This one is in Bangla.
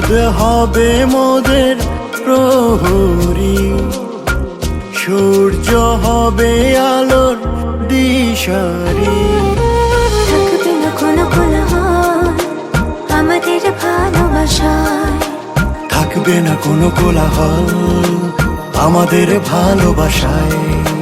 চাঁদ হবে মোদের প্রহরী, সূর্য হবে আলোর দিশারি। থাকবে না কোনো কোলাহল আমাদের ভালোবাসায়, থাকবে না কোনো কোলাহল আমাদের ভালোবাসায়।